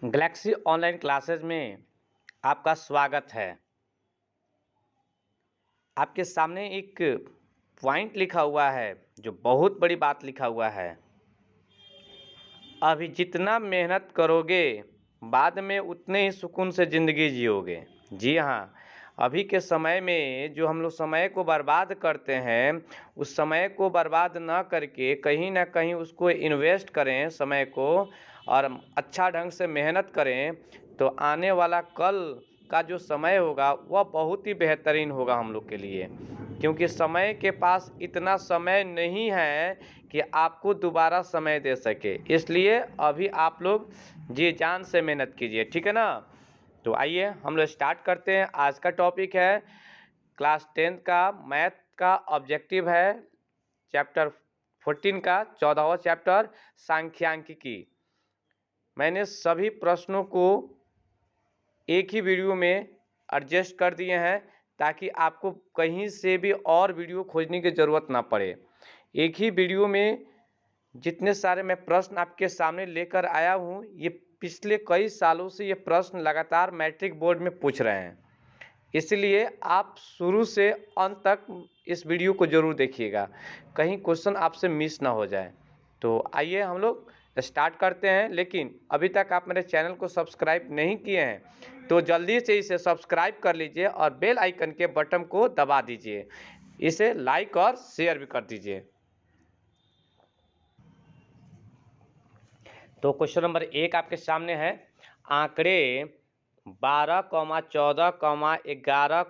Galaxy online classes में आपका स्वागत है। आपके सामने एक पॉइंट लिखा हुआ है जो बहुत बड़ी बात लिखा हुआ है। अभी जितना मेहनत करोगे बाद में उतने ही सुकून से ज़िंदगी जियोगे। जी हाँ, अभी के समय में जो हम लोग समय को बर्बाद करते हैं, उस समय को बर्बाद ना करके कहीं ना कहीं उसको इन्वेस्ट करें समय को, और अच्छा ढंग से मेहनत करें तो आने वाला कल का जो समय होगा वह बहुत ही बेहतरीन होगा हम लोग के लिए। क्योंकि समय के पास इतना समय नहीं है कि आपको दोबारा समय दे सके, इसलिए अभी आप लोग जी जान से मेहनत कीजिए, ठीक है ना। तो आइए हम लोग स्टार्ट करते हैं। आज का टॉपिक है क्लास 10 का मैथ का ऑब्जेक्टिव है, चैप्टर 14 का 14वां चैप्टर सांख्यिकी। मैंने सभी प्रश्नों को एक ही वीडियो में एडजस्ट कर दिए हैं ताकि आपको कहीं से भी और वीडियो खोजने की ज़रूरत ना पड़े। एक ही वीडियो में जितने सारे मैं प्रश्न आपके सामने लेकर आया हूँ, ये पिछले कई सालों से ये प्रश्न लगातार मैट्रिक बोर्ड में पूछ रहे हैं, इसलिए आप शुरू से अंत तक इस वीडियो को ज़रूर देखिएगा, कहीं क्वेश्चन आपसे मिस ना हो जाए। तो आइए हम लोग स्टार्ट करते हैं। लेकिन अभी तक आप मेरे चैनल को सब्सक्राइब नहीं किए हैं तो जल्दी से इसे सब्सक्राइब कर लीजिए और बेल आइकन के बटन को दबा दीजिए, इसे लाइक और शेयर भी कर दीजिए। तो क्वेश्चन नंबर 1 आपके सामने है। आंकड़े 12, 14, 11,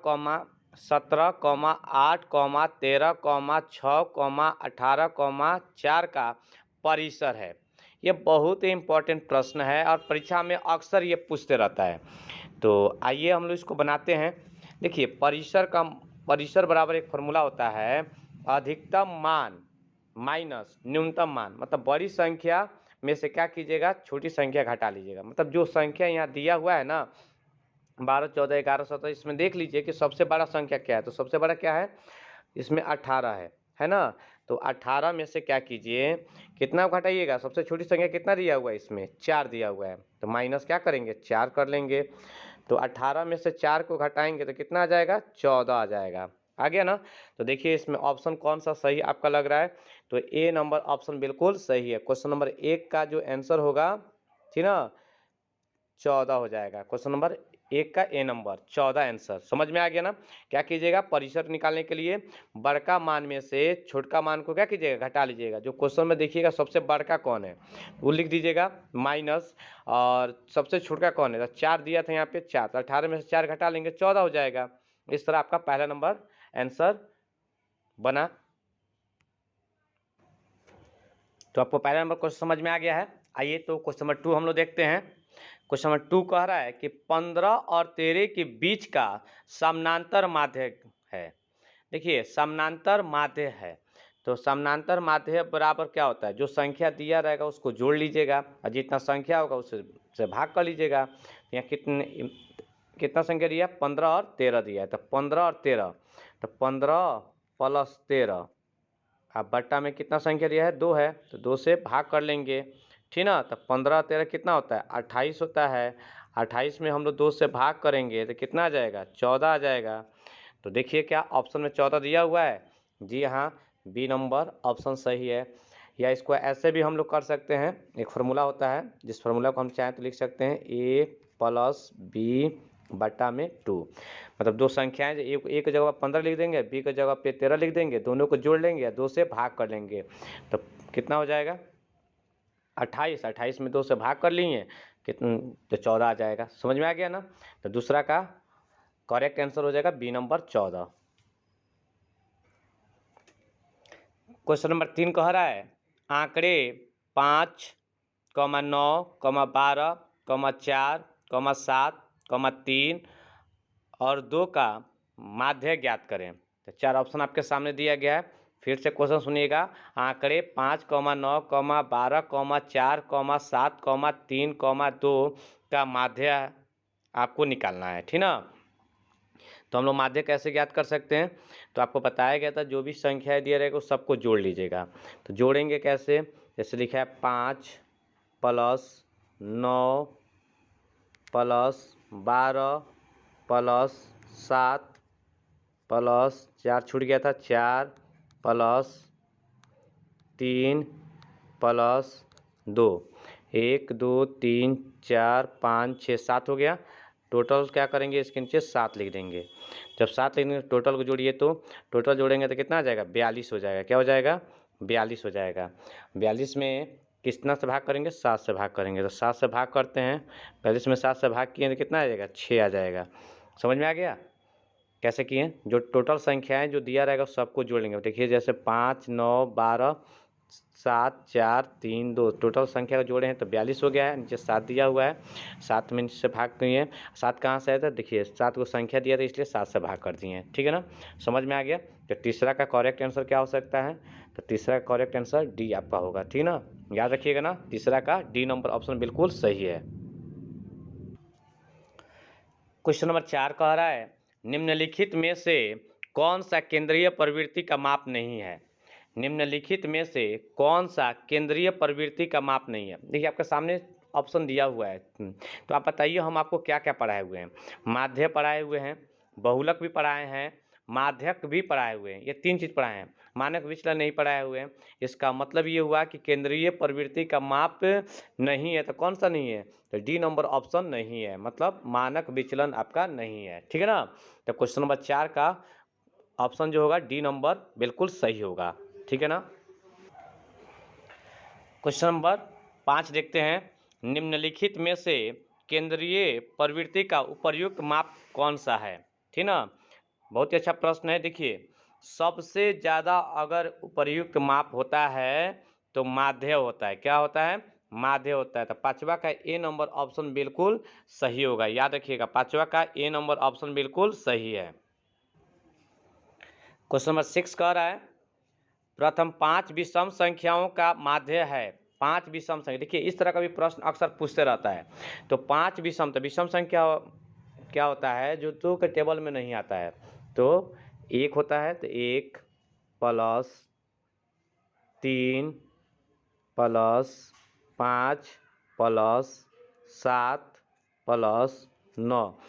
17, 8, 13, 6, 18, 4 का परिसर है। ये बहुत ही इम्पोर्टेंट प्रश्न है और परीक्षा में अक्सर ये पूछते रहता है। तो आइए हम लोग इसको बनाते हैं। देखिए, परिसर बराबर एक फॉर्मूला होता है, अधिकतम मान माइनस न्यूनतम मान। मतलब बड़ी संख्या में से क्या कीजिएगा, छोटी संख्या घटा लीजिएगा। मतलब जो संख्या यहाँ दिया हुआ है ना, 12, 14, 11, 17, इसमें देख लीजिए कि सबसे बड़ा संख्या क्या है। तो सबसे बड़ा क्या है, इसमें 18 है ना। तो 18 में से क्या कीजिए, कितना घटाइएगा, सबसे छोटी संख्या कितना दिया हुआ है, इसमें 4 दिया हुआ है, तो माइनस क्या करेंगे, 4 कर लेंगे। तो 18 में से 4 को घटाएंगे तो कितना आ जाएगा, 14 आ जाएगा। आ गया ना। तो देखिए इसमें ऑप्शन कौन सा सही आपका लग रहा है, तो ए नंबर ऑप्शन बिल्कुल सही है। क्वेश्चन नंबर 1 का जो आंसर होगा, ठीक ना, 14 हो जाएगा। क्वेश्चन नंबर 1 का ए नंबर 14 आंसर। समझ में आ गया ना। क्या कीजिएगा, परिसर निकालने के लिए बड़का मान में से छोटका मान को क्या कीजिएगा, घटा लीजिएगा। जो क्वेश्चन में देखिएगा सबसे बड़का कौन है वो लिख दीजिएगा माइनस, और सबसे छोटका कौन है, तो 4 दिया था यहाँ पे 4, तो 18 में से 4 घटा लेंगे 14 हो जाएगा। इस तरह आपका पहला नंबर आंसर बना। तो आपको पहला नंबर क्वेश्चन समझ में आ गया है। आइए तो क्वेश्चन नंबर 2 हम लोग देखते हैं। क्वेश्चन नंबर 2 कह रहा है कि 15 और 13 के बीच का समानांतर माध्य है। देखिए समानांतर माध्य है, तो समानांतर माध्य बराबर क्या होता है, जो संख्या दिया रहेगा उसको जोड़ लीजिएगा और जितना संख्या होगा उससे भाग कर लीजिएगा। तो यहाँ कितना संख्या दिया, 15 और 13 दिया है, तो 15 और 13, तो 15 प्लस 13, अब बट्टा में कितना संख्या दिया है, 2 है, तो 2 से भाग कर लेंगे, ठीक ना। तो 15 13 कितना होता है, 28 होता है। 28 में हम लोग 2 से भाग करेंगे तो कितना आ जाएगा, 14 आ जाएगा। तो देखिए क्या ऑप्शन में 14 दिया हुआ है। जी हाँ, बी नंबर ऑप्शन सही है। या इसको ऐसे भी हम लोग कर सकते हैं, एक फार्मूला होता है जिस फार्मूला को हम चाहें तो लिख सकते हैं ए प्लस बी बटा में 2। मतलब दो संख्याएं, एक जगह पर 15 लिख देंगे, बी की जगह पे 13 लिख देंगे, दोनों को जोड़ लेंगे, 2 से भाग कर लेंगे, तो कितना हो जाएगा, 28। 28 में 2 से भाग कर लिए कितना, तो 14 आ जाएगा। समझ में आ गया ना। तो दूसरा का करेक्ट आंसर हो जाएगा बी नंबर 14। क्वेश्चन नंबर 3 कह रहा है, आंकड़े 5, 9, 12, 4, 7, 3 और 2 का माध्य ज्ञात करें। तो 4 ऑप्शन आपके सामने दिया गया है। फिर से क्वेश्चन सुनिएगा, आंकड़े 5, 9, 12, 4, 7, 3, 2 का माध्य आपको निकालना है, ठीक ना। तो हम लोग माध्य कैसे ज्ञात कर सकते हैं, तो आपको बताया गया था जो भी संख्या दिया रहेगा उस सबको जोड़ लीजिएगा। तो जोड़ेंगे कैसे, जैसे लिखा है 5 प्लस 9 +12 +7 +4 छूट गया था 4 +3 +2 1 2 3 4 5 6 7 हो गया। टोटल क्या करेंगे, इसके नीचे 7 लिख देंगे। जब 7 लिख देंगे टोटल को जोड़िए, तो टोटल जोड़ेंगे तो कितना आ जाएगा, 42 हो जाएगा। क्या हो जाएगा, 42 हो जाएगा। 42 में कितना से भाग करेंगे, 7 से भाग करेंगे। तो 7 से भाग करते हैं, 42 में 7 से भाग किए तो कितना आ जाएगा, 6 आ जाएगा। समझ में आ गया कैसे किए। जो टोटल संख्याएं जो दिया रहेगा सबको जोड़ लेंगे। देखिए जैसे 5 9 12 7 4 3 2 टोटल संख्या को जोड़े हैं तो 42 हो गया है। नीचे 7 दिया हुआ है, 7 में से भाग किए। 7 कहाँ से आया था, देखिए 7 को संख्या दिया था इसलिए 7 से भाग कर दिए हैं। ठीक है ना, समझ में आ गया। तो तीसरा का करेक्ट आंसर क्या हो सकता है, तो तीसरा का करेक्ट आंसर डी आपका होगा। ठीक ना, याद रखिएगा ना, तीसरा का डी नंबर ऑप्शन बिल्कुल सही है। क्वेश्चन नंबर 4 कह रहा है निम्नलिखित में से कौन सा केंद्रीय प्रवृत्ति का माप नहीं है। निम्नलिखित में से कौन सा केंद्रीय प्रवृत्ति का माप नहीं है। देखिए आपके सामने ऑप्शन दिया हुआ है, तो आप बताइए हम आपको क्या क्या पढ़ाए हुए हैं। माध्य पढ़ाए हुए हैं, बहुलक भी पढ़ाए हैं, माध्यक भी पढ़ाए हुए हैं। ये 3 चीज़ पढ़ाए हैं, मानक विचलन नहीं पढ़ाए हुए हैं। इसका मतलब ये हुआ कि केंद्रीय प्रवृत्ति का माप नहीं है। तो कौन सा नहीं है, तो डी नंबर ऑप्शन नहीं है, मतलब मानक विचलन आपका नहीं है। ठीक है ना, तो क्वेश्चन नंबर 4 का ऑप्शन जो होगा डी नंबर बिल्कुल सही होगा। ठीक है ना। क्वेश्चन नंबर 5 देखते हैं, निम्नलिखित में से केंद्रीय प्रवृत्ति का उपर्युक्त माप कौन सा है। ठीक ना, बहुत ही अच्छा प्रश्न है। देखिए सबसे ज़्यादा अगर उपर्युक्त माप होता है तो माध्य होता है। क्या होता है, माध्य होता है। तो पांचवा का ए नंबर ऑप्शन बिल्कुल सही होगा। याद रखिएगा, पांचवा का ए नंबर ऑप्शन बिल्कुल सही है। क्वेश्चन नंबर 6 कह रहा है प्रथम 5 विषम संख्याओं का माध्य है। 5 विषम संख्या, देखिए इस तरह का भी प्रश्न अक्सर पूछते रहता है। तो 5 विषम, तो विषम संख्या क्या होता है, जो दो के टेबल में नहीं आता है। तो 1 होता है, तो 1 +3 +5 +7 +9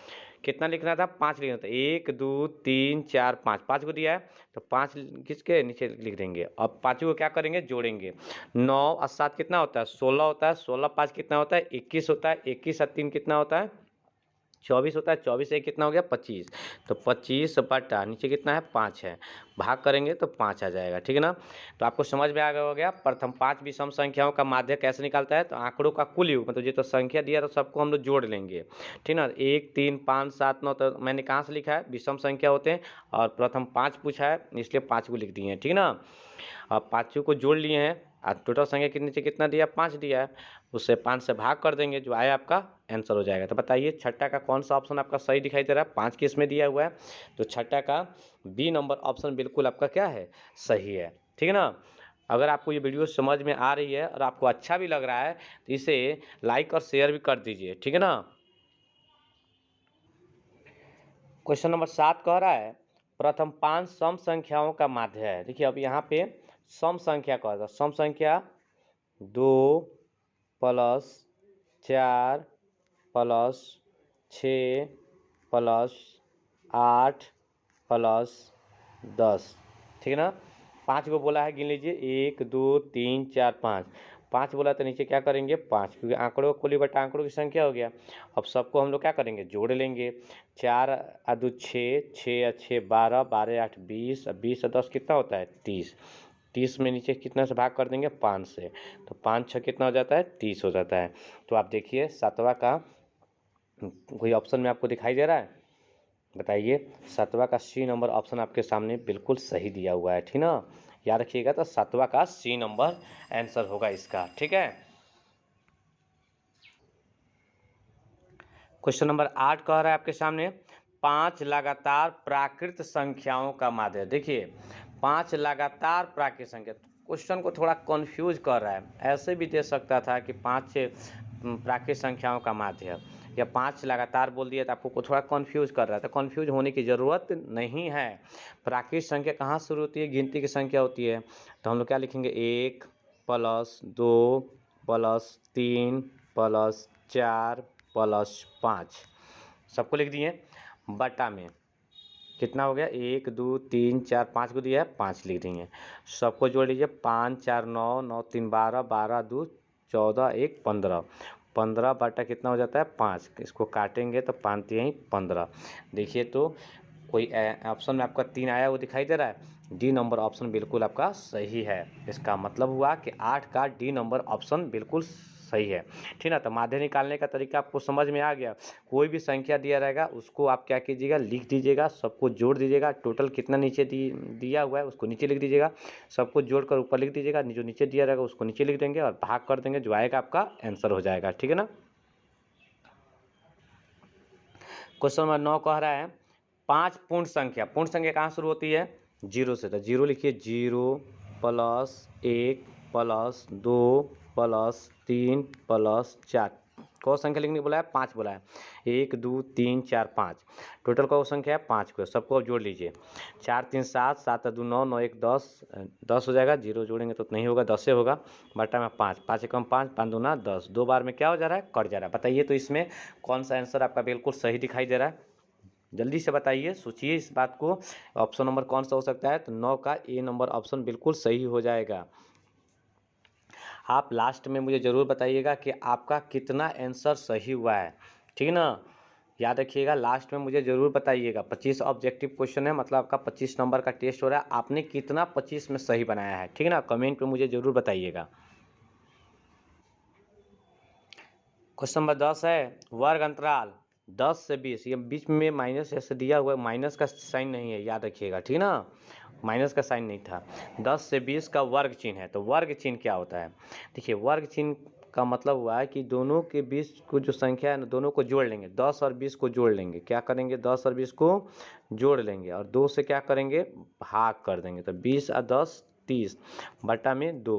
कितना लिखना था, 5 लिखना था। 1 2 3 4 5, 5 को दिया है तो 5 किसके नीचे लिख देंगे। अब 5 को क्या करेंगे, जोड़ेंगे। 9 और 7 कितना होता है, 16 होता है। 16 5 कितना होता है, 21 होता है। 21 और 3 कितना होता है, 24 होता है। 24 से कितना हो गया, 25। तो 25 बटा नीचे कितना है, 5 है। भाग करेंगे तो 5 आ जाएगा। ठीक है ना, तो आपको समझ में आ गया हो गया प्रथम 5 विषम संख्याओं का माध्य कैसे निकालता है। तो आंकड़ों का कुल योग, मतलब ये तो संख्या दिया तो सबको हम लोग जोड़ लेंगे। ठीक ना, 1 3 5 7 9, तो मैंने कहाँ से लिखा है, विषम संख्या होते हैं और प्रथम 5 पूछा है इसलिए 5 को लिख दिए हैं। ठीक ना, अब 5 को जोड़ लिए हैं और टोटल संख्या के नीचे कितना दिया, 5 दिया है। उससे 5 से भाग कर देंगे, जो आया आपका आंसर हो जाएगा। तो बताइए छठा का कौन सा ऑप्शन आपका सही दिखाई दे रहा है, 5 के इसमें दिया हुआ है। तो छठा का बी नंबर ऑप्शन बिल्कुल आपका क्या है, सही है। ठीक है ना, अगर आपको ये वीडियो समझ में आ रही है और आपको अच्छा भी लग रहा है तो इसे लाइक और शेयर भी कर दीजिए। ठीक है ना। क्वेश्चन नंबर 7 कह रहा है प्रथम 5 सम संख्याओं का माध्य है। देखिए अब यहाँ पे सम संख्या कह रहा है, सम संख्या 2 +4 +6 +8 +10। ठीक है ना, 5 को बोला है, गिन लीजिए 1 2 3 4 5। 5 बोला तो नीचे क्या करेंगे, 5, क्योंकि आंकड़ों कुल बटा आंकड़ों की संख्या हो गया। अब सबको हम लोग क्या करेंगे, जोड़ लेंगे। 4 और 2 6, 6 और 6 12, 12 8 20, 20 और 10 कितना होता है, 30। 30 में नीचे कितना से भाग कर देंगे, 5 से। तो 5 6 कितना हो जाता है, 30 हो जाता है। तो आप देखिए सातवां का कोई ऑप्शन में आपको दिखाई दे रहा है, बताइए। सातवां का सी नंबर ऑप्शन आपके सामने बिल्कुल सही दिया हुआ है। ठीक ना, याद रखिएगा, तो सातवां का सी नंबर आंसर होगा इसका। ठीक है। क्वेश्चन नंबर 8 कह रहा है आपके सामने 5 लगातार प्राकृत संख्याओं का माध्य। देखिए 5 लगातार प्राकृत संख्या, क्वेश्चन को थोड़ा कंफ्यूज कर रहा है। ऐसे भी दे सकता था कि 5 प्राकृत संख्याओं का माध्य, या 5 लगातार बोल दिया तो आपको थोड़ा कंफ्यूज कर रहा है। तो कंफ्यूज होने की ज़रूरत नहीं है। प्राकृत संख्या कहाँ शुरू होती है, गिनती की संख्या होती है। तो हम लोग क्या लिखेंगे, 1 +2 +3 +4 प्लस 5 सबको लिख दिए, बटा में कितना हो गया 1 2 3 4 5 को दिया है 5 लिख देंगे, सबको जोड़ लीजिए 5 4 9 9 3 12 12 2 14 1 15 15 बटा कितना हो जाता है 5, इसको काटेंगे तो 5 यहीं 15। देखिए तो कोई ऑप्शन में आपका 3 आया वो दिखाई दे रहा है, डी नंबर ऑप्शन बिल्कुल आपका सही है। इसका मतलब हुआ कि 8 का डी नंबर ऑप्शन बिल्कुल सही है। ठीक ना, तो माध्य निकालने का तरीका आपको समझ में आ गया। कोई भी संख्या दिया रहेगा उसको आप क्या कीजिएगा, लिख दीजिएगा, सबको जोड़ दीजिएगा, टोटल कितना नीचे दिया हुआ है उसको नीचे लिख दीजिएगा, सबको जोड़कर ऊपर लिख दीजिएगा, जो नीचे दिया रहेगा उसको नीचे लिख देंगे और भाग कर देंगे, जो आएगा आपका आंसर हो जाएगा। ठीक है ना। क्वेश्चन नंबर 9 कह रहा है 5 पूर्ण संख्या कहाँ शुरू होती है 0 से, तो 0 लिखिए, 0 प्लस 1 प्लस 2 प्लस 3 प्लस 4, कौन संख्या लिखने बोला है 5 बोला है, 1 2 3 4 5, टोटल कौन संख्या है 5 को, सबको जोड़ लीजिए, 4 3 7 7 2 9 9 1 10 10 हो जाएगा, 0 जोड़ेंगे तो नहीं होगा, 10 से होगा, बटा में 5 5 एकम 5 5 दूना 10, 2 बार में क्या हो जा रहा है कट जा रहा है। बताइए तो इसमें कौन सा आंसर आपका बिल्कुल सही दिखाई दे रहा है, जल्दी से बताइए, सोचिए इस बात को, ऑप्शन नंबर कौन सा हो सकता है, तो 9 का ए नंबर ऑप्शन बिल्कुल सही हो जाएगा। आप लास्ट में मुझे ज़रूर बताइएगा कि आपका कितना आंसर सही हुआ है, ठीक है ना, याद रखिएगा, लास्ट में मुझे ज़रूर बताइएगा। 25 ऑब्जेक्टिव क्वेश्चन है, मतलब आपका 25 नंबर का टेस्ट हो रहा है, आपने कितना 25 में सही बनाया है, ठीक है ना, कमेंट पे मुझे ज़रूर बताइएगा। क्वेश्चन नंबर 10 है वर्ग अंतराल 10 से 20, ये बीच में माइनस ऐसे दिया हुआ है, माइनस का साइन नहीं है, याद रखिएगा, ठीक है ना, माइनस का साइन नहीं था, 10 से 20 का वर्ग चिन्ह है, तो वर्ग चिन्ह क्या होता है, देखिए वर्ग चिन्ह का मतलब हुआ है कि दोनों के बीच को जो संख्या है दोनों को जोड़ लेंगे, 10 और 20 को जोड़ लेंगे, क्या करेंगे 10 और 20 को जोड़ लेंगे और 2 से क्या करेंगे भाग कर देंगे, तो 20 और 10 30 बटा में 2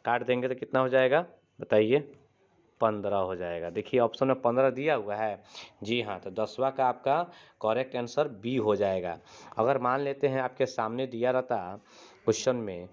काट देंगे तो कितना हो जाएगा बताइए 15 हो जाएगा। देखिए ऑप्शन में 15 दिया हुआ है, जी हाँ, तो 10वां का आपका करेक्ट आंसर बी हो जाएगा। अगर मान लेते हैं आपके सामने दिया रहता क्वेश्चन में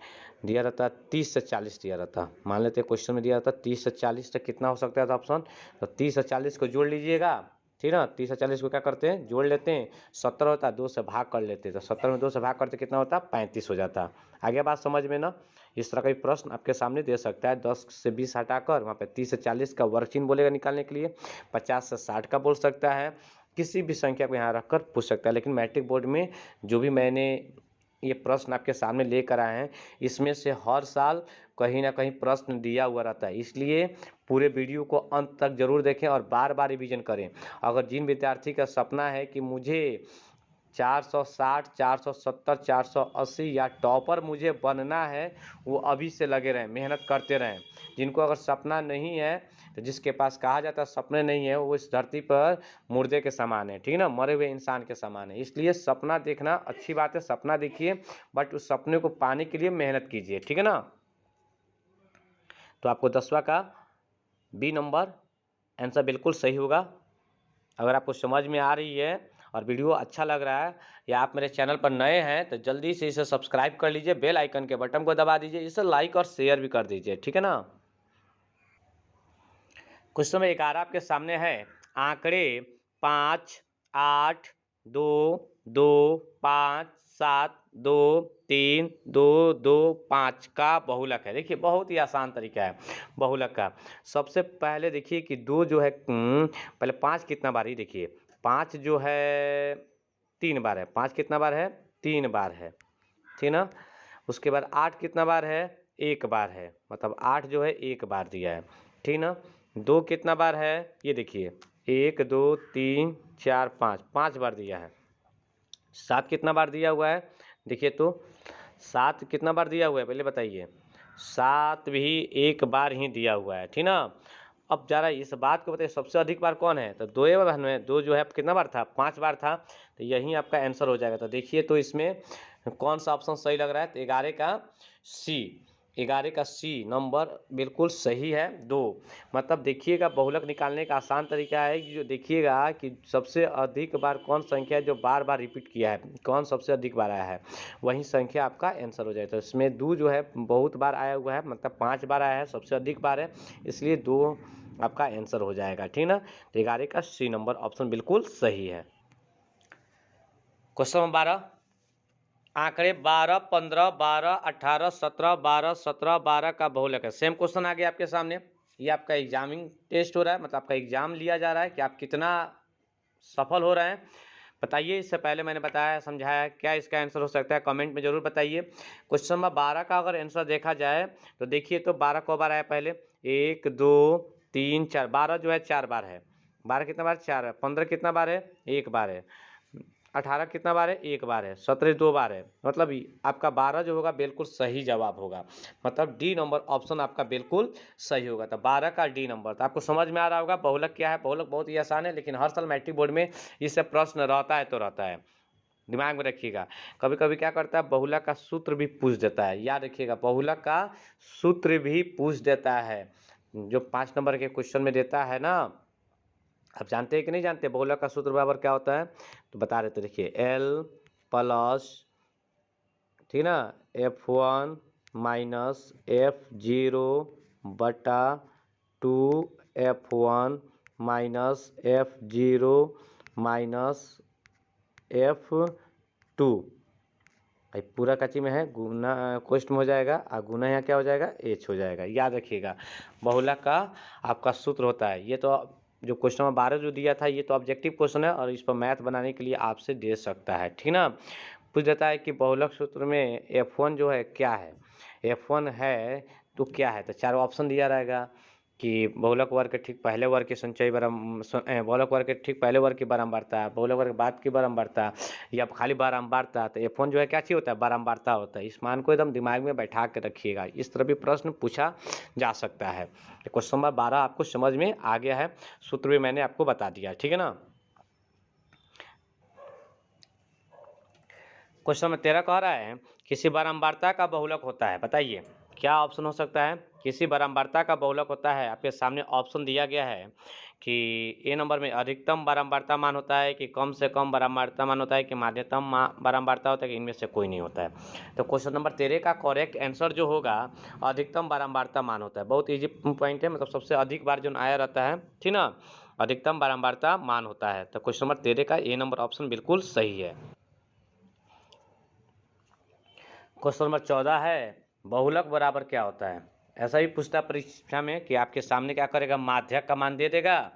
दिया रहता 30 से 40 दिया रहता, मान लेते हैं क्वेश्चन में दिया रहता 30 से 40, तो कितना हो सकता था ऑप्शन, तो 30 से 40 को जोड़ लीजिएगा, ठीक है ना, 30 से 40 को क्या करते हैं जोड़ लेते हैं, 70 होता है 2 से भाग कर लेते हैं, तो 70 में 2 से भाग करते कितना होता 35 हो जाता। आगे बात समझ में ना, इस तरह का भी प्रश्न आपके सामने दे सकता है, 10 से 20 हटाकर वहाँ पे 30 से 40 का वर्ग चिन्ह बोलेगा निकालने के लिए, 50 से 60 का बोल सकता है, किसी भी संख्या को यहाँ रखकर पूछ सकता है। लेकिन मैट्रिक बोर्ड में जो भी मैंने ये प्रश्न आपके सामने लेकर आए हैं, इसमें से हर साल कहीं ना कहीं प्रश्न दिया हुआ रहता है, इसलिए पूरे वीडियो को अंत तक जरूर देखें और बार बार रिवीजन करें। अगर जिन विद्यार्थी का सपना है कि मुझे 460 470 480 या टॉपर मुझे बनना है, वो अभी से लगे रहें, मेहनत करते रहें। जिनको अगर सपना नहीं है, तो जिसके पास कहा जाता है सपने नहीं है, वो इस धरती पर मुर्दे के समान है, ठीक है ना, मरे हुए इंसान के समान है। इसलिए सपना देखना अच्छी बात है, सपना देखिए, बट उस सपने को पाने के लिए मेहनत कीजिए, ठीक है ना। तो आपको 10वां का बी नंबर आंसर बिल्कुल सही होगा। अगर आपको समझ में आ रही है और वीडियो अच्छा लग रहा है या आप मेरे चैनल पर नए हैं, तो जल्दी से इसे सब्सक्राइब कर लीजिए, बेल आइकन के बटन को दबा दीजिए, इसे लाइक और शेयर भी कर दीजिए, ठीक है ना। क्वेश्चन नंबर 11 आपके सामने है, आंकड़े 5 8 2 2 5 7 2 3 2 2 5 का बहुलक है। देखिए बहुत ही आसान तरीका है बहुलक का। सबसे पहले देखिए कि 2 जो है पहले 5 कितना बार ही देखिए, 5 जो है 3 बार है, 5 कितना बार है 3 बार है, ठीक ना। उसके बाद 8 कितना बार है 1 बार है, मतलब 8 जो है 1 बार दिया है, ठीक ना। 2 कितना बार है ये देखिए 1 2 3 4 5 5 बार दिया है। 7 कितना बार दिया हुआ है देखिए, तो 7 कितना बार दिया हुआ है पहले बताइए, 7 भी 1 बार ही दिया हुआ है, ठीक ना। अब जरा इस बात को बताइए सबसे अधिक बार कौन है, तो 2 बार में 2 जो है कितना बार था 5 बार था, तो यही आपका आंसर हो जाएगा। तो देखिए तो इसमें कौन सा ऑप्शन सही लग रहा है, तो 11 का सी 11 का सी नंबर बिल्कुल सही है 2। मतलब देखिएगा बहुलक निकालने का आसान तरीका है कि जो देखिएगा कि सबसे अधिक बार कौन संख्या है जो बार बार रिपीट किया है, कौन सबसे अधिक बार आया है, वही संख्या आपका आंसर हो जाएगा। तो इसमें 2 जो है बहुत बार आया हुआ है, मतलब 5 बार आया है, सबसे अधिक बार है, इसलिए 2 आपका आंसर हो जाएगा, ठीक ना। तो 11 का सी नंबर ऑप्शन बिल्कुल सही है। क्वेश्चन नंबर 12, आंकड़े 12, 15, 12, 18, 17, 12, 17, 12 का बहुलक है। सेम क्वेश्चन आ गया आपके सामने। ये आपका एग्जामिंग टेस्ट हो रहा है, मतलब आपका एग्जाम लिया जा रहा है कि आप कितना सफल हो रहे हैं। बताइए, इससे पहले मैंने बताया समझाया क्या इसका आंसर हो सकता है, कमेंट में जरूर बताइए। क्वेश्चन नंबर 12 का अगर आंसर देखा जाए तो देखिए तो 12 को बार आया पहले, 1 2 3 4, 12 जो है 4 बार है। 12 कितना बार, 4 है। 15 कितना बार है, 1 बार है। 18 कितना बार है, 1 बार है। 17 2 बार है। मतलब आपका 12 जो होगा बिल्कुल सही जवाब होगा, मतलब डी नंबर ऑप्शन आपका बिल्कुल सही होगा। तो 12 का डी नंबर। तो आपको समझ में आ रहा होगा बहुलक क्या है। बहुलक बहुत ही आसान है, लेकिन हर साल मैट्रिक बोर्ड में इससे प्रश्न रहता है तो रहता है, दिमाग में रखिएगा। कभी कभी क्या करता है, बहुलक का सूत्र भी पूछ देता है, याद रखिएगा बहुलक का सूत्र भी पूछ देता है, जो 5 नंबर के क्वेश्चन में देता है ना। आप जानते हैं कि नहीं जानते बहुलक का सूत्र बराबर क्या होता है, तो बता रहे थे, देखिए एल प्लस, ठीक ना, F1 माइनस F0 बटा 2 F1 minus F0 minus F2। भाई पूरा कच्ची में है, गुना क्वेश्चन में हो जाएगा, और गुना यहाँ क्या हो जाएगा, एच हो जाएगा। याद रखिएगा बहुलक का आपका सूत्र होता है। ये तो जो क्वेश्चन नंबर 12 जो दिया था, ये तो ऑब्जेक्टिव क्वेश्चन है और इस पर मैथ बनाने के लिए आपसे दे सकता है, ठीक ना। पूछ देता है कि बहुलक सूत्र में F1 जो है क्या है, F1 है तो क्या है, तो 4 ऑप्शन दिया रहेगा कि बहुलक वर्ग के ठीक पहले वर्ग की संचयी बहुलक वर्ग के ठीक पहले वर्ग की बारंबारता, बहुलक वर्ग के बाद की बारंबारता, या खाली बारंबारता। तो F1 जो है क्या चीज होता है, बारंबारता होता है। इस मान को एकदम दिमाग में बैठा के रखिएगा, इस तरह भी प्रश्न पूछा जा सकता है। क्वेश्चन नंबर 12 आपको समझ में आ गया है, सूत्र भी मैंने आपको बता दिया, ठीक है ना। क्वेश्चन नंबर 13 कह रहा है किसी बारंबारता का बहुलक होता है, बताइए क्या ऑप्शन हो सकता है। किसी बारंबारता का बहुलक होता है, आपके सामने ऑप्शन दिया गया है कि ए नंबर में अधिकतम बारंबारता मान होता है, कि कम से कम बारंबारता मान होता है, कि माध्यतम बारंबारता होता है, कि इनमें से कोई नहीं होता है। तो क्वेश्चन नंबर 13 का करेक्ट आंसर जो होगा अधिकतम बारंबारता मान होता है। बहुत ईजी पॉइंट है, मतलब सबसे अधिक बार जो आया रहता है, ठीक ना, अधिकतम बारंबारता मान होता है। तो क्वेश्चन नंबर 13 का ए नंबर ऑप्शन बिल्कुल सही है। क्वेश्चन नंबर 14 है बहुलक बराबर क्या होता है। ऐसा भी पूछता है परीक्षा में कि आपके सामने क्या करेगा, माध्यक का मान दे देगा,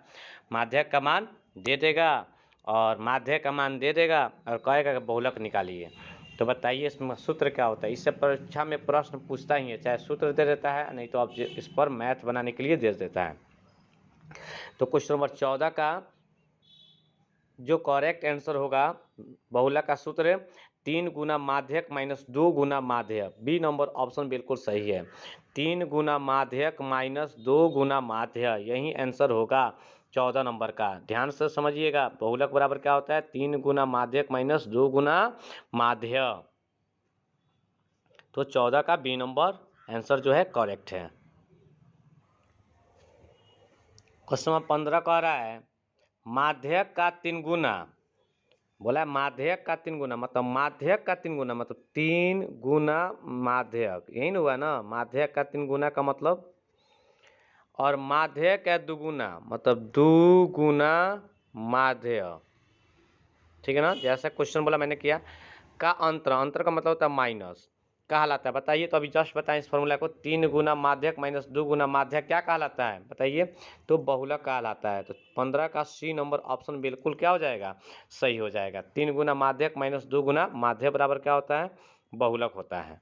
माध्यक का मान दे देगा और माध्यक का मान दे देगा और कहेगा कि बहुलक निकालिए। तो बताइए इसमें सूत्र क्या होता है। इससे परीक्षा में प्रश्न पूछता ही है, चाहे सूत्र दे देता है, नहीं तो आप इस पर मैथ बनाने के लिए दे देता है। तो क्वेश्चन नंबर 14 का जो करेक्ट आंसर होगा, बहुलक का सूत्र 3 गुना माध्यक माइनस 2 गुना माध्यक, बी नंबर ऑप्शन बिल्कुल सही है। 3 गुना माध्यक माइनस 2 गुना माध्यक, यही आंसर होगा 14 नंबर का। ध्यान से समझिएगा बहुलक बराबर क्या होता है, 3 गुना माध्यक माइनस 2 गुना माध्यक। तो 14 का बी नंबर आंसर जो है करेक्ट है। क्वेश्चन नंबर 15 कह रहा है माध्यक का 3 गुना, बोला माध्यक का 3 गुना, मतलब माध्यक का 3 गुना मतलब 3 गुना माध्यक, यही ना हुआ ना, माध्यक का 3 गुना का मतलब, और माध्यक का 2 गुना मतलब 2 गुना माध्यक, ठीक है ना। जैसा क्वेश्चन बोला मैंने किया, का अंतर, अंतर का मतलब होता है माइनस, कहलाता है। बताइए तो अभी जस्ट बताएं इस फॉर्मूला को, 3 गुना माध्यक माइनस 2 गुना माध्यक क्या कहलाता है, बताइए। तो बहुलक कहलाता है। तो 15 का सी नंबर ऑप्शन बिल्कुल क्या हो जाएगा, सही हो जाएगा। 3 गुना माध्यक माइनस 2 गुना माध्यक बराबर क्या होता है, बहुलक होता है।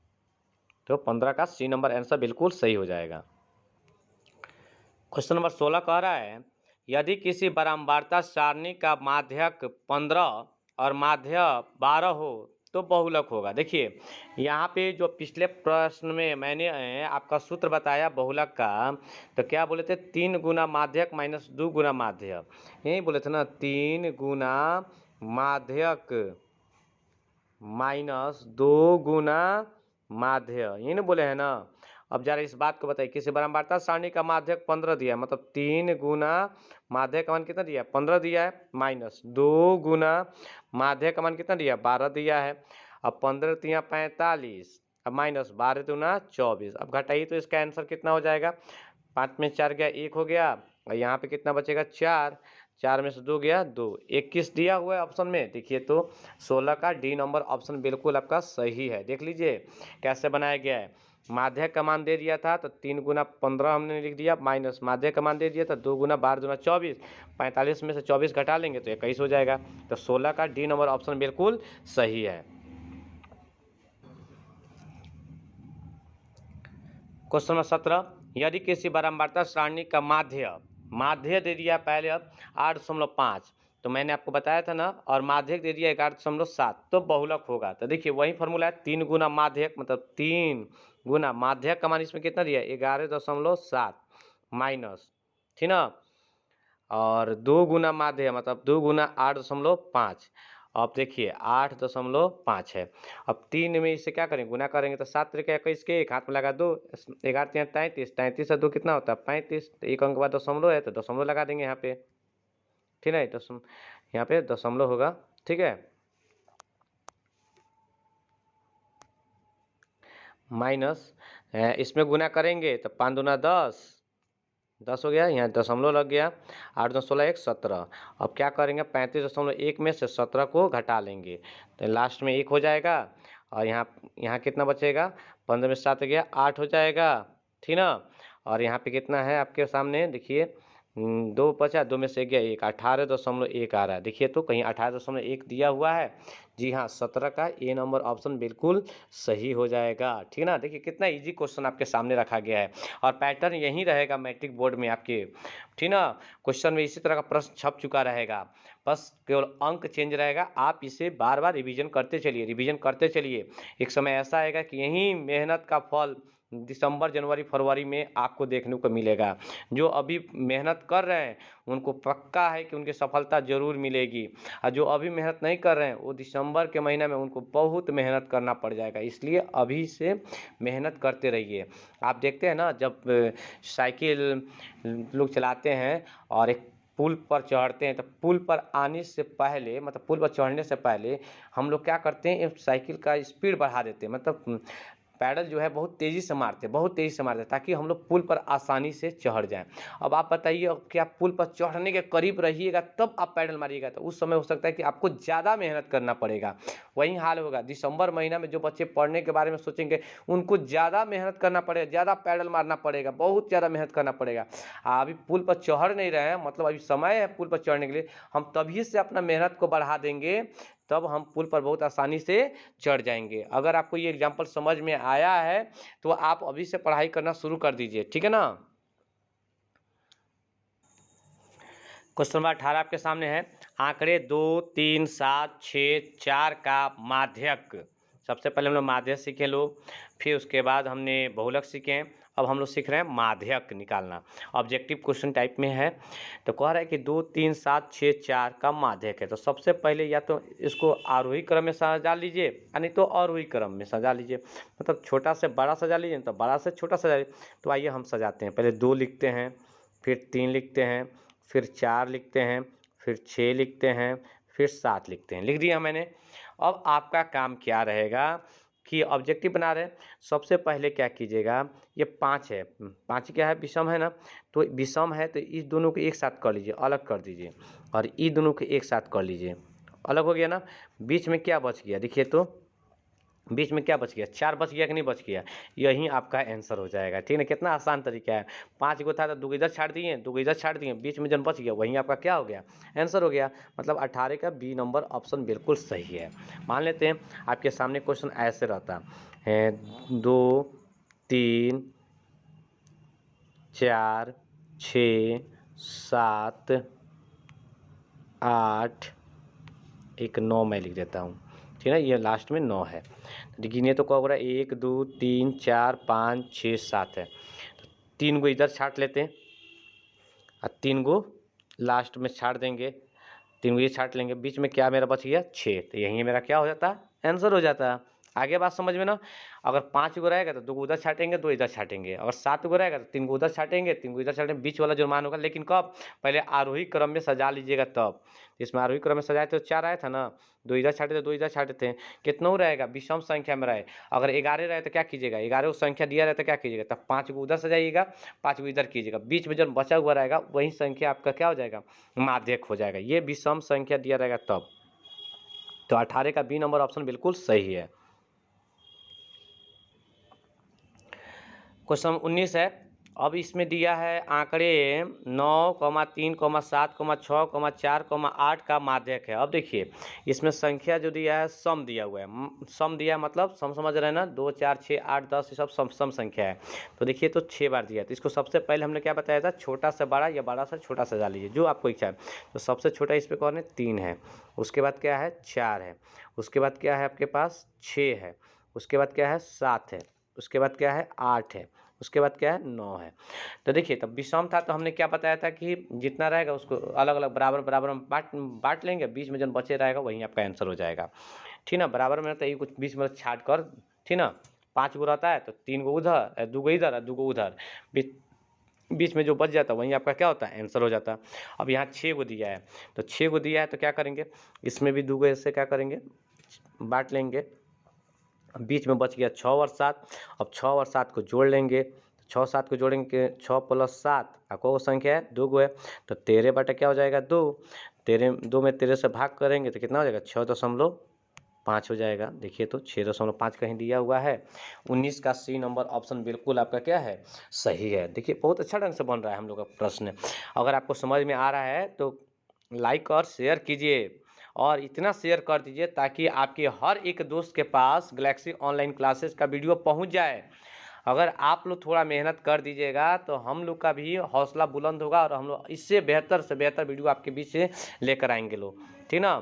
तो 15 का सी नंबर आंसर बिल्कुल सही हो जाएगा। क्वेश्चन नंबर 16 कह रहा है यदि किसी बारंबारता सारणी का माध्यक 15 और माध्य 12 हो तो बहुलक होगा। देखिए यहाँ पे जो पिछले प्रश्न में मैंने आपका सूत्र बताया बहुलक का, तो क्या बोले थे, 3 गुना माध्यक माइनस 2 गुना माध्यक, यही बोले थे ना, 3 गुना माध्यक माइनस 2 गुना माध्य, यही ना बोले हैं ना। अब जरा इस बात को बताइए, किसी बारंबारता सारणी का माध्यक 15 दिया है, मतलब 3 गुना माध्यक का मान कितना दिया है, 15 दिया है, माइनस 2 गुना माध्यक का मान कितना दिया है, 12 दिया है। अब 15 तिया 45, अब माइनस 12 दूना 24। अब घटाइए तो इसका आंसर कितना हो जाएगा, 5 में 4 गया 1 हो गया, और यहाँ पे कितना बचेगा 4, 4 में से 2 गया 2, 21 दिया हुआ है ऑप्शन में। देखिए तो 16 का डी नंबर ऑप्शन बिल्कुल आपका सही है। देख लीजिए कैसे बनाया गया है। माध्यक का मान दे दिया था तो 3 गुना 15 हमने लिख दिया, माइनस माध्यक का मान दे दिया था 2 गुना 12 दूना 24, 45 में से 24 घटा लेंगे तो 21 हो जाएगा। तो 16 का डी नंबर ऑप्शन बिल्कुल सही है। क्वेश्चन नंबर 17, यदि किसी बारंबारता सारणी का माध्य दे दिया पहले, अब 8.5, तो मैंने आपको बताया था ना, और माध्यक दे दिया 11.7, तो बहुलक होगा। तो देखिए वही फॉर्मूला है, 3 गुना माध्यक, मतलब 3 गुना माध्यक का मान इसमें कितना दिया है 11.7 माइनस, ठीक ना, और 2 गुना माध्य मतलब 2 गुना 8.5। अब देखिए 8.5 है। अब 3 में इसे क्या करेंगे, गुना करेंगे तो 7 त्रिक 21 के, एक हाथ में लगा 2, 11 3 33, 33 से 2 कितना होता है 35, तो एक अंक के बाद दशमलव है तो दशमलव लगा देंगे यहाँ पे, ठीक है, यहाँ पे दशमलव होगा, ठीक है, माइनस इसमें गुना करेंगे तो 5 दूना 10 हो गया, यहाँ दशमलव लग गया, 8 2 16 1 17। अब क्या करेंगे 35.1 में से 17 को घटा लेंगे तो लास्ट में 1 हो जाएगा, और यहाँ कितना बचेगा, 15 में 7 गया 8 हो जाएगा, ठीक ना, और यहाँ पे कितना है आपके सामने देखिए 2 बचा, 2 में से गया 1, 18.1 आ रहा है। देखिए तो कहीं 18.1 दिया हुआ है, जी हाँ, 17 का ए नंबर ऑप्शन बिल्कुल सही हो जाएगा, ठीक ना। देखिए कितना इजी क्वेश्चन आपके सामने रखा गया है, और पैटर्न यही रहेगा मैट्रिक बोर्ड में आपके, ठीक ना। क्वेश्चन में इसी तरह का प्रश्न छप चुका रहेगा, बस केवल अंक चेंज रहेगा। आप इसे बार बार रिवीजन करते चलिए, एक समय ऐसा आएगा कि यही मेहनत का फल दिसंबर जनवरी फरवरी में आपको देखने को मिलेगा। जो अभी मेहनत कर रहे हैं उनको पक्का है कि उनकी सफलता जरूर मिलेगी, और जो अभी मेहनत नहीं कर रहे हैं वो दिसंबर के महीने में उनको बहुत मेहनत करना पड़ जाएगा। इसलिए अभी से मेहनत करते रहिए। आप देखते हैं ना, जब साइकिल लोग चलाते हैं और एक पुल पर चढ़ते हैं, तो पुल पर आने से पहले, मतलब पुल पर चढ़ने से पहले हम लोग क्या करते हैं, साइकिल का स्पीड बढ़ा देते हैं, मतलब पैडल जो है बहुत तेज़ी से मारते ताकि हम लोग पुल पर आसानी से चढ़ जाएं। अब आप बताइए, अब क्या पुल पर चढ़ने के करीब रहिएगा तब आप पैडल मारिएगा, तो उस समय हो सकता है कि आपको ज़्यादा मेहनत करना पड़ेगा। वही हाल होगा दिसंबर महीना में, जो बच्चे पढ़ने के बारे में सोचेंगे उनको ज़्यादा मेहनत करना पड़ेगा, ज़्यादा पैडल मारना पड़ेगा, बहुत ज़्यादा मेहनत करना पड़ेगा। अभी पुल पर चढ़ नहीं रहे हैं, मतलब अभी समय है पुल पर चढ़ने के लिए, हम तभी से अपना मेहनत को बढ़ा देंगे, तब हम पुल पर बहुत आसानी से चढ़ जाएंगे। अगर आपको ये एग्जाम्पल समझ में आया है तो आप अभी से पढ़ाई करना शुरू कर दीजिए, ठीक है ना। क्वेश्चन नंबर 18 आपके सामने है, आंकड़े 2 3 7 6 4 का माध्यक। सबसे पहले हम लोग माध्यक सीखे लोग, फिर उसके बाद हमने बहुलक सीखे, अब हम लोग सीख रहे हैं माध्यक निकालना। ऑब्जेक्टिव क्वेश्चन टाइप में है, तो कह रहा है कि 2 3 7 6 4 का माध्यक है। तो सबसे पहले या तो इसको आरोही क्रम में सजा लीजिए, यानी तो अवरोही क्रम में सजा लीजिए, मतलब छोटा से बड़ा सजा लीजिए, तो बड़ा से छोटा सजा लीजिए। तो आइए हम सजाते हैं, पहले 2 लिखते हैं, फिर 3 लिखते हैं, फिर 4 लिखते हैं, फिर 6 लिखते हैं, फिर 7 लिखते हैं। लिख दिया मैंने। अब आपका काम क्या रहेगा कि ऑब्जेक्टिव बना रहे हैं, सबसे पहले क्या कीजिएगा, ये 5 है, 5 क्या है, विषम है ना, तो विषम है तो इस दोनों को एक साथ कर लीजिए, अलग कर दीजिए, और ये दोनों को एक साथ कर लीजिए, अलग हो गया ना। बीच में क्या बच गया, देखिए तो बीच में क्या बच गया, 4 बच गया कि नहीं बच गया, यही आपका आंसर हो जाएगा, ठीक है ना। कितना आसान तरीका है, 5 गो था तो 2 इधर छाड़ दिए, 2 इधर छाड़ दिए, बीच में जन बच गया वही आपका क्या हो गया, आंसर हो गया। मतलब 18 का बी नंबर ऑप्शन बिल्कुल सही है। मान लेते हैं आपके सामने क्वेश्चन ऐसे रहता है, 2 3 4 6 7 8 एक 9 मैं लिख देता हूँ, ठीक है, ये लास्ट में 9 है। तो गिनिए तो क्या हो रहा है, 1 2 3 4 5 6 7 है, तो 3 गो इधर छाट लेते हैं और 3 गो लास्ट में छाट देंगे, 3 गो ये छाट लेंगे, बीच में क्या मेरा बच गया 6, तो यही मेरा क्या हो जाता है, आंसर हो जाता है। आगे बात समझ में ना। अगर 5 गो रहेगा तो 2 गो उधर छाटेंगे, 2 इधर छाटेंगे। अगर 7 गो रहेगा तो 3 गो उधर छाटेंगे, 3 गो इधर छाटेंगे। बीच वाला जो मान होगा, लेकिन कब? पहले आरोही क्रम में सजा लीजिएगा तब। इसमें आरोही क्रम में सजाए तो 4 आया था ना, 2 इधर छाटे थे, 2 इधर छाटे थे। कितना रहेगा? विषम संख्या में रहे। अगर 11 रहे तो क्या कीजिएगा? 11 को संख्या दिया रहे तो क्या कीजिएगा? तब 5 गो उधर सजाइएगा, 5 गो इधर कीजिएगा। बीच में जब बचा हुआ रहेगा वही संख्या आपका क्या हो जाएगा? माध्यक हो जाएगा। ये विषम संख्या दिया रहेगा तब। तो 18 का बी नंबर ऑप्शन बिल्कुल सही है। क्वेश्चन 19 है। अब इसमें दिया है आंकड़े 9, 3, 7, 6, 4, 8 का माध्यक है। अब देखिए इसमें संख्या जो दिया है सम दिया हुआ है। सम दिया मतलब सम समझ रहे हैं ना, 2, 4, 6, 8, 10 ये सब सम संख्या है। तो देखिए तो 6 बार दिया है। तो इसको सबसे पहले हमने क्या बताया था? छोटा से बड़ा या बड़ा से छोटा सजा लीजिए, जो आपको इच्छा है। तो सबसे छोटा इस पर कौन है? 3 है। उसके बाद क्या है? 4 है। उसके बाद क्या है आपके पास? 6 है। उसके बाद क्या है? 7 है। उसके बाद क्या है? 8 है। उसके बाद क्या है? 9 है। तो देखिए तब विषम था तो हमने क्या बताया था कि जितना रहेगा उसको अलग अलग बराबर बराबर में बांट लेंगे, बीच में जो बचे रहेगा वही आपका आंसर हो जाएगा। ठीक ना? बराबर में रहता है, ये कुछ बीच में छाट कर, ठीक ना? 5 गो रहता है तो 3 गो उधर, 2 गो इधर और 2 गो उधर, बीच में जो बच जाता है वहीं आपका क्या होता है? आंसर हो जाता है। अब यहाँ 6 गो दिया है, तो 6 गो दिया है तो क्या करेंगे? इसमें भी 2 गो ऐसे क्या करेंगे? बांट लेंगे। बीच में बच गया 6 और 7। अब 6 और 7 को जोड़ लेंगे, 6 7 को जोड़ेंगे, 6 + 7 को संख्या है? 2 गो है। तो 13 बटा क्या हो जाएगा? 2। 2 में 13 से भाग करेंगे तो कितना हो जाएगा? 6.5 हो जाएगा। देखिए तो 6.5 कहीं दिया हुआ है। 19 का सी नंबर ऑप्शन बिल्कुल आपका क्या है? सही है। देखिए बहुत अच्छा ढंग से बन रहा है हम लोग का प्रश्न। अगर आपको समझ में आ रहा है तो लाइक और शेयर कीजिए, और इतना शेयर कर दीजिए ताकि आपके हर एक दोस्त के पास गैलेक्सी ऑनलाइन क्लासेस का वीडियो पहुंच जाए। अगर आप लोग थोड़ा मेहनत कर दीजिएगा तो हम लोग का भी हौसला बुलंद होगा और हम लोग इससे बेहतर से बेहतर वीडियो आपके बीच से लेकर आएंगे लोग, ठीक ना?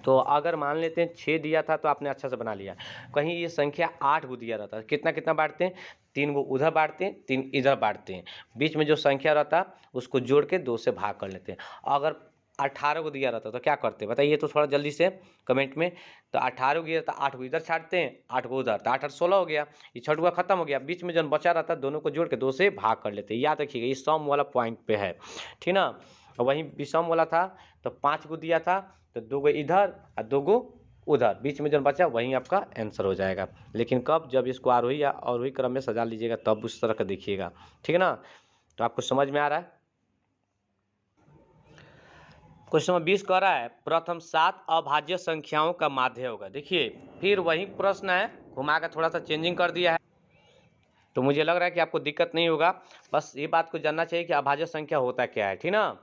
तो अगर मान लेते हैं 6 दिया था तो आपने अच्छा से बना लिया। कहीं ये संख्या 8 को दिया रहता है, कितना कितना बांटते हैं? 3 गो उधर बांटते हैं, 3 इधर बांटते हैं। बीच में जो संख्या रहता उसको जोड़ के 2 से भाग कर लेते हैं। अगर 18 को दिया रहता तो क्या करते बताइए तो थोड़ा जल्दी से कमेंट में। तो 18 को दिया था, 8 को इधर छाटते हैं, 8 को उधर, तो 8 8 16 हो गया। ये छठुआ खत्म हो गया। बीच में जो बचा रहता है दोनों को जोड़ के 2 से भाग कर लेते हैं। याद रखिएगा ये सम वाला पॉइंट पे है, ठीक ना? और वहीं विषम वाला था तो 5 को दिया था तो 2 गो इधर और 2 गो उधर, बीच में जो बचा वहीं आपका आंसर हो जाएगा। लेकिन कब? जब इसको आरोही या अवरोही क्रम में सजा लीजिएगा तब उस तरह का देखिएगा, ठीक है ना? तो आपको समझ में आ रहा है? क्वेश्चन नंबर 20 कह रहा है प्रथम 7 अभाज्य संख्याओं का माध्य होगा। देखिए फिर वही प्रश्न है, घुमा कर थोड़ा सा चेंजिंग कर दिया है। तो मुझे लग रहा है कि आपको दिक्कत नहीं होगा। बस ये बात को जानना चाहिए कि अभाज्य संख्या होता क्या है, ठीक ना?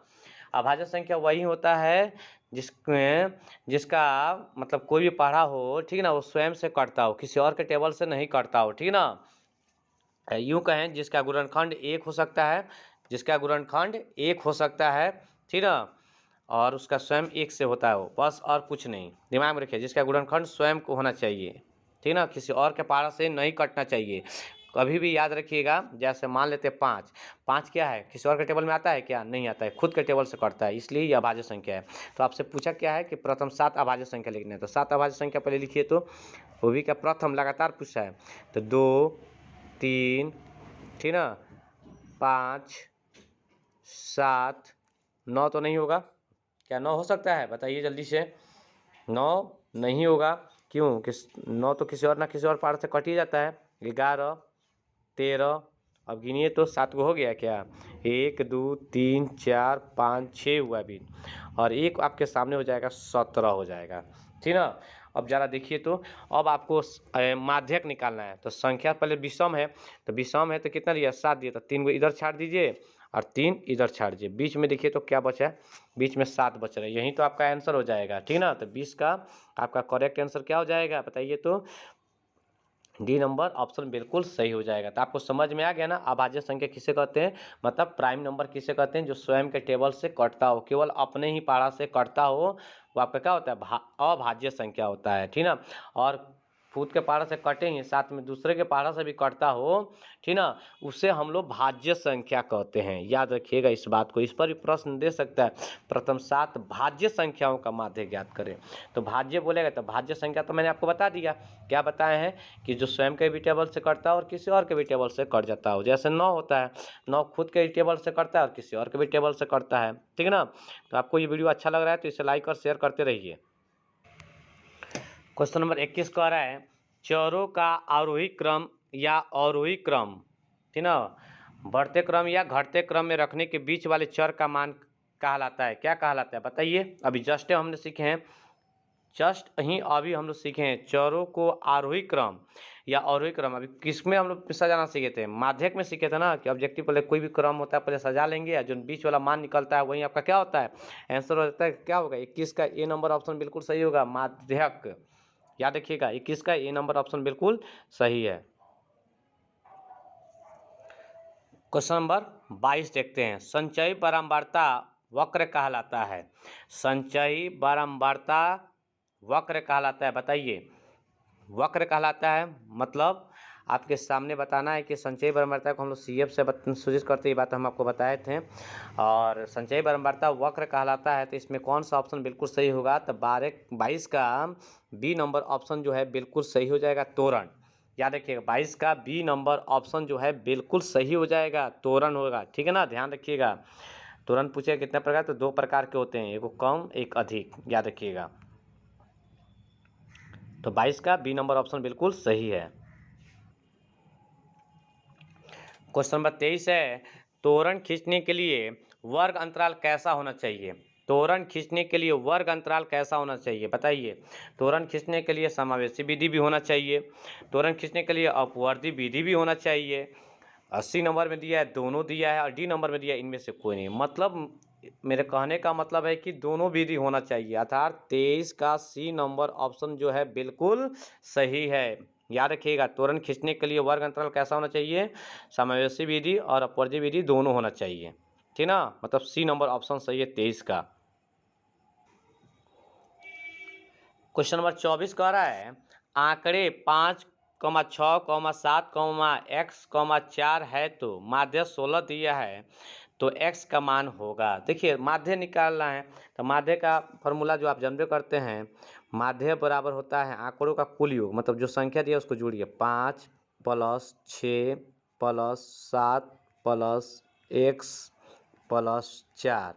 अभाज्य संख्या वही होता है जिसका मतलब कोई भी पढ़ा हो, ठीक ना, वो स्वयं से कटता हो, किसी और के टेबल से नहीं कटता हो, ठीक ना? यूँ कहें जिसका गुणनखंड 1 हो सकता है, जिसका गुणनखंड 1 हो सकता है, ठीक ना, और उसका स्वयं 1 से होता है वो, बस और कुछ नहीं। दिमाग में रखिए जिसका गुणनखंड स्वयं को होना चाहिए, ठीक ना, किसी और के पारा से नहीं कटना चाहिए। कभी भी याद रखिएगा। जैसे मान लेते हैं 5, 5 क्या है? किसी और के टेबल में आता है क्या? नहीं आता है, खुद के टेबल से कटता है, इसलिए ये अभाज्य संख्या है। तो आपसे पूछा क्या है कि प्रथम 7 अभाज्य संख्या लिखना है, तो 7 अभाज्य संख्या पहले लिखिए। तो वो भी क्या प्रथम लगातार पूछा है, तो 2 3, ठीक ना, 5 7 9 तो नहीं होगा क्या? 9 हो सकता है? बताइए जल्दी से। 9 नहीं होगा, क्यों? 9 तो किसी और ना किसी और पार से कट ही जाता है। 11 13, अब गिनिए तो 7 को हो गया क्या? 1 2 3 4 5 6 हुआ अभी, और एक आपके सामने हो जाएगा 17 हो जाएगा, ठीक ना? अब ज़रा देखिए तो अब आपको माध्यक निकालना है। तो संख्या पहले विषम है, तो विषम है तो कितना दिया? 7 दिया। तो 3 को इधर छाड़ दीजिए और 3 इधर छाड़ दीजिए। बीच में देखिए तो क्या बचा है? बीच में 7 बच रहा है, यही तो आपका आंसर हो जाएगा, ठीक ना? तो 20 का आपका करेक्ट आंसर क्या हो जाएगा बताइए तो? डी नंबर ऑप्शन बिल्कुल सही हो जाएगा। तो आपको समझ में आ गया ना अभाज्य संख्या किसे कहते हैं, मतलब प्राइम नंबर किसे कहते हैं? जो स्वयं के टेबल से कटता हो, केवल अपने ही पारा से कटता हो, वो आपका क्या होता है? अभाज्य संख्या होता है, ठीक ना? और खुद के पहाड़ा से कटे ही साथ में दूसरे के पहाड़ा से भी कटता हो, ठीक ना, उसे हम लोग भाज्य संख्या कहते हैं। याद रखिएगा इस बात को, इस पर भी प्रश्न दे सकता है। प्रथम 7 भाज्य संख्याओं का माध्य ज्ञात करें। तो भाज्य बोलेगा तो भाज्य संख्या तो मैंने आपको बता दिया, क्या बताए हैं कि जो स्वयं के भी टेबल से कटता है और किसी और के भी टेबल से कट जाता हो। जैसे 9 होता है, 9 खुद के टेबल से कटता है और किसी और के भी टेबल से कटता है, ठीक है ना। तो आपको ये वीडियो अच्छा लग रहा है तो इसे लाइक और शेयर करते रहिए। क्वेश्चन नंबर 21 कह रहा है चरों का आरोही क्रम या अवरोही क्रम, ठीक ना, बढ़ते क्रम या घटते क्रम में रखने के बीच वाले चर का मान कहलाता है। क्या कहलाता है बताइए। अभी जस्ट हमने सीखे हैं, अभी हम लोग सीखे हैं चरों को आरोही क्रम या अवरोही क्रम। अभी किसमें हम लोग सजाना सीखे थे, माध्यक में सीखे थे ना, कि ऑब्जेक्टिव पहले कोई भी क्रम होता है पहले सजा लेंगे या जो बीच वाला मान निकलता है वही आपका क्या होता है, आंसर हो जाता है। क्या होगा 21 का ए नंबर ऑप्शन बिल्कुल सही होगा, माध्यक। याद रखिएगा 21 का ए नंबर ऑप्शन बिल्कुल सही है। क्वेश्चन नंबर 22 देखते हैं, संचयी बारंबारता वक्र कहलाता है। संचयी बारंबारता वक्र कहलाता है, बताइए। वक्र कहलाता है मतलब आपके सामने बताना है कि संचयी बारंबारता को हम लोग CF से सूचित करते, ये बात हम आपको बताए थे। और संचयी बारंबारता वक्र कहलाता है तो इसमें कौन सा ऑप्शन बिल्कुल सही होगा, तो 22 का बी नंबर ऑप्शन जो है बिल्कुल सही हो जाएगा, तोरण। याद रखिएगा 22 का बी नंबर ऑप्शन जो है बिल्कुल सही हो जाएगा, तोरण होगा, ठीक है ना, ध्यान रखिएगा। तोरण पूछेगा कितने प्रकार, तो 2 प्रकार के होते हैं, एक कम एक अधिक, याद रखिएगा। तो 22 का बी नंबर ऑप्शन बिल्कुल सही है। क्वेश्चन नंबर 23 है, तोरण खींचने के लिए वर्ग अंतराल कैसा होना चाहिए। तोरण खींचने के लिए वर्ग अंतराल कैसा होना चाहिए बताइए। तोरण खींचने के लिए समावेशी विधि भी होना चाहिए, तोरण खींचने के लिए अपवर्ती विधि भी होना चाहिए। 80 नंबर में दिया है, दोनों दिया है, और डी नंबर में दिया है, इनमें से कोई नहीं। मतलब मेरे कहने का मतलब है कि दोनों विधि होना चाहिए, अर्थात 23 का सी नंबर ऑप्शन जो है बिल्कुल सही है। याद रखिएगा तोरण खींचने के लिए वर्ग अंतराल कैसा होना चाहिए, समावेशी विधि और अपवर्ती विधि दोनों होना चाहिए, ठीक ना, मतलब सी नंबर ऑप्शन सही है 23 का। क्वेश्चन नंबर 24 कह रहा है आंकड़े 5, 6, 7, x, 4 है तो माध्य 16 दिया है तो x का मान होगा। देखिए माध्य निकालना है तो माध्य का फॉर्मूला जो आप जानते करते हैं, माध्य बराबर होता है आंकड़ों का कुल योग, मतलब जो संख्या दिया उसको जोड़िए, 5 + 6 + 7 + x + 4,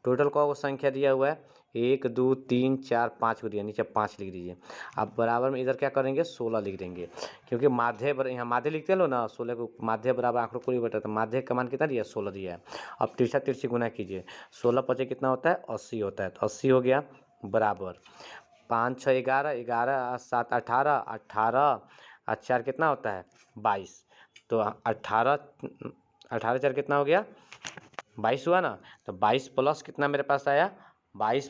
टोटल को संख्या दिया हुआ है 1 2 3 4 5 को दिया, नीचे 5 लिख दीजिए। अब बराबर में इधर क्या करेंगे 16 लिख देंगे, क्योंकि माध्य यहाँ माध्य लिखते लो ना, 16 को माध्य बराबर आंकड़ों को बटा, तो माध्य का मान कितना दिया 16 दिया है। अब तिरछा तिरछी गुना कीजिए, 16 × 5 कितना होता है 80 होता है, तो 80 हो गया बराबर 5 6 11, 11 7 18, 18 और 4 कितना होता है 22, तो 18 4 कितना हो गया 22 हुआ ना। तो 22 प्लस कितना मेरे पास आया 22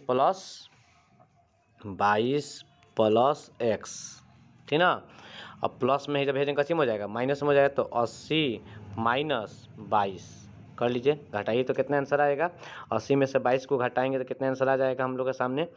प्लस x, ठीक ना। अब प्लस में ही जब भेजेंगे कसी में हो जाएगा, माइनस में हो जाएगा, तो 80 - 22 कर लीजिए, घटाइए तो कितना आंसर आएगा। 80 में से 22 को घटाएंगे तो कितना आंसर आ जाएगा हम लोग के सामने,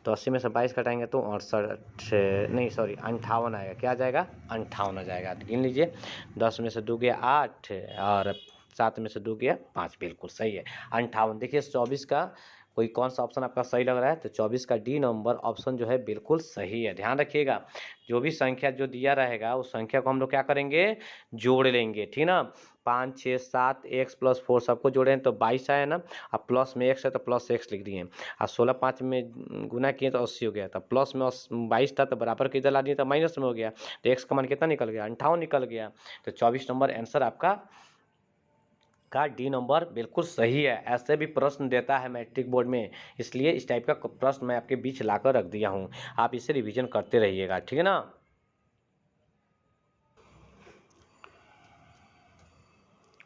तो 80 में से 22 घटाएंगे तो 58 नहीं सॉरी 58 आएगा। क्या आ जाएगा 58 आ जाएगा। गिन लीजिए, 10 में से 2 गया 8 और 7 में से 2 गया 5, बिल्कुल सही है 58। देखिए 24 का कोई कौन सा ऑप्शन आपका सही लग रहा है, तो 24 का डी नंबर ऑप्शन जो है बिल्कुल सही है। ध्यान रखिएगा जो भी संख्या जो दिया रहेगा उस संख्या को हम लोग क्या करेंगे जोड़ लेंगे, ठीक ना। 5 6 7 x + 4 सबको जोड़े तो 22 आया ना, अब प्लस में x है तो प्लस x लिख दिए, और 16 5 में गुना किए तो 80 हो गया, तो प्लस में 22 था तो बराबर के इधर ला दिए तो माइनस में हो गया, तो x का मान कितना निकल गया 58 निकल गया। तो 24 नंबर आंसर आपका का डी नंबर बिल्कुल सही है। ऐसे भी प्रश्न देता है मैट्रिक बोर्ड में, इसलिए इस टाइप का प्रश्न मैं आपके बीच लाकर रख दिया हूँ, आप इसे रिवीजन करते रहिएगा, ठीक है ना।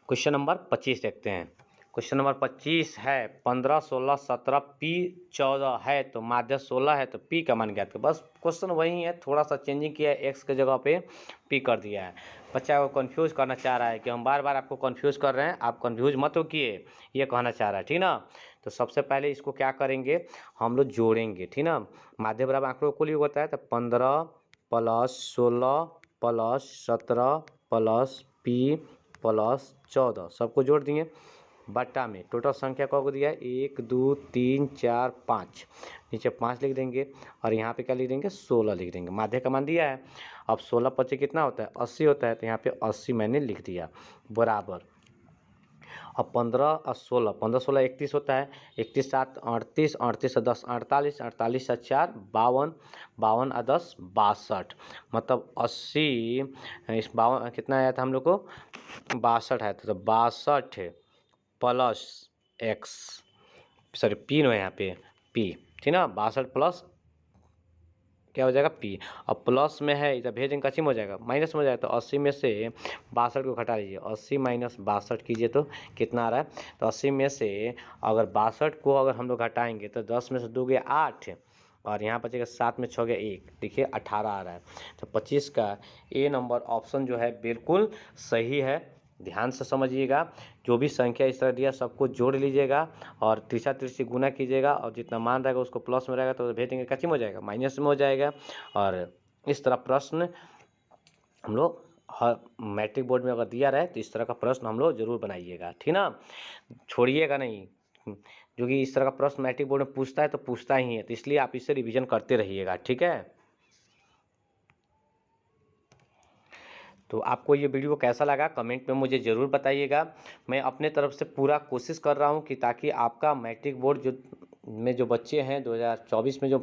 क्वेश्चन नंबर 25 देखते हैं। क्वेश्चन नंबर 25 है 15 16 17 p 14 है तो माध्य 16 है तो p का मान ज्ञात कर। बस क्वेश्चन वही है, थोड़ा सा चेंजिंग किया है, x के जगह पे p कर दिया है। बच्चा को कंफ्यूज करना चाह रहा है कि हम बार बार आपको कंफ्यूज कर रहे हैं, आप कंफ्यूज मत होइए, ये कहना चाह रहा है, ठीक ना। तो सबसे पहले इसको क्या करेंगे हम लोग जोड़ेंगे, ठीक ना। माध्य बराबर आंकड़ों को कुल योग होता है, तो 15 plus 16 plus 17 plus P plus 14 सबको जोड़ दिए बट्टा में टोटल संख्या को दिया है 1 2 3 4 5, नीचे 5 लिख देंगे और यहाँ पे क्या लिख देंगे 16 लिख देंगे। माध्य का मान दिया है। अब 16 25 कितना होता है 80 होता है, तो यहाँ पे 80 मैंने लिख दिया बराबर। अब 15 और 16 15 16 31 होता है, 31 7 38 38 से 10 48 48 से 4 52 52 और 10 62, मतलब 80 इस 52 कितना आया था हम लोग को 62 आया था, तो 62 plus X sorry P no यहाँ पे पी ठीक ना 62 प्लस क्या हो जाएगा P। अब प्लस में है इधर भेज देंगे कच्ची में हो जाएगा माइनस में हो जाएगा, तो 80 में से 62 को घटा लीजिए 80 माइनस 62 कीजिए तो कितना आ रहा है, तो 80 में से अगर 62 को अगर हम लोग घटाएंगे तो 10 में से 2 गया 8 और यहाँ बचेगा 7 में 6 गया 1, देखिए 18 आ रहा है। तो 25 का ए नंबर ऑप्शन जो है बिल्कुल सही है। ध्यान से समझिएगा, जो भी संख्या इस तरह दिया सबको जोड़ लीजिएगा और तीसरा तीसरी गुना कीजिएगा और जितना मान रहेगा उसको प्लस में रहेगा तो भेज देंगे कच्ची में हो जाएगा माइनस में हो जाएगा। और इस तरह प्रश्न हम लोग हर मैट्रिक बोर्ड में अगर दिया रहे तो इस तरह का प्रश्न हम लोग जरूर बनाइएगा, ठीक ना, छोड़िएगा नहीं। जो कि इस तरह का प्रश्न मैट्रिक बोर्ड में पूछता है तो पूछता ही है, तो इसलिए आप इसे रिवीजन करते रहिएगा, ठीक है। तो आपको ये वीडियो कैसा लगा कमेंट में मुझे ज़रूर बताइएगा। मैं अपने तरफ से पूरा कोशिश कर रहा हूँ कि ताकि आपका मैट्रिक बोर्ड में जो बच्चे हैं 2024 में जो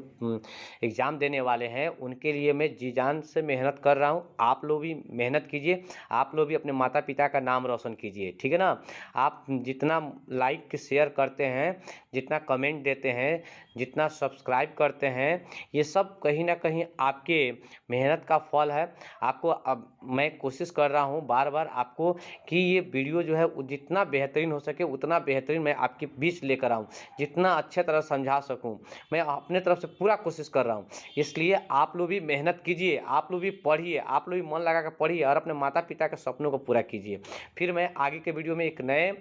एग्ज़ाम देने वाले हैं उनके लिए मैं जी जान से मेहनत कर रहा हूँ। आप लोग भी मेहनत कीजिए, आप लोग भी अपने माता पिता का नाम रोशन कीजिए, ठीक है ना। आप जितना लाइक शेयर करते हैं, जितना कमेंट देते हैं, जितना सब्सक्राइब करते हैं, ये सब कहीं ना कहीं आपके मेहनत का फल है। आपको अब मैं कोशिश कर रहा हूँ बार बार आपको कि ये वीडियो जो है जितना बेहतरीन हो सके उतना बेहतरीन मैं आपके बीच लेकर आऊँ, जितना अच्छे तरह समझा सकूँ मैं अपने तरफ से पूरा कोशिश कर रहा हूँ। इसलिए आप लोग भी मेहनत कीजिए, आप लोग भी पढ़िए, आप लोग भी मन लगा कर पढ़िए और अपने माता पिता के सपनों को पूरा कीजिए। फिर मैं आगे के वीडियो में एक नए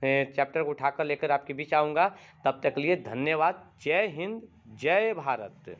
चैप्टर को उठाकर लेकर आपके बीच आऊँगा। तब तक लिए धन्यवाद। जय हिंद, जय भारत।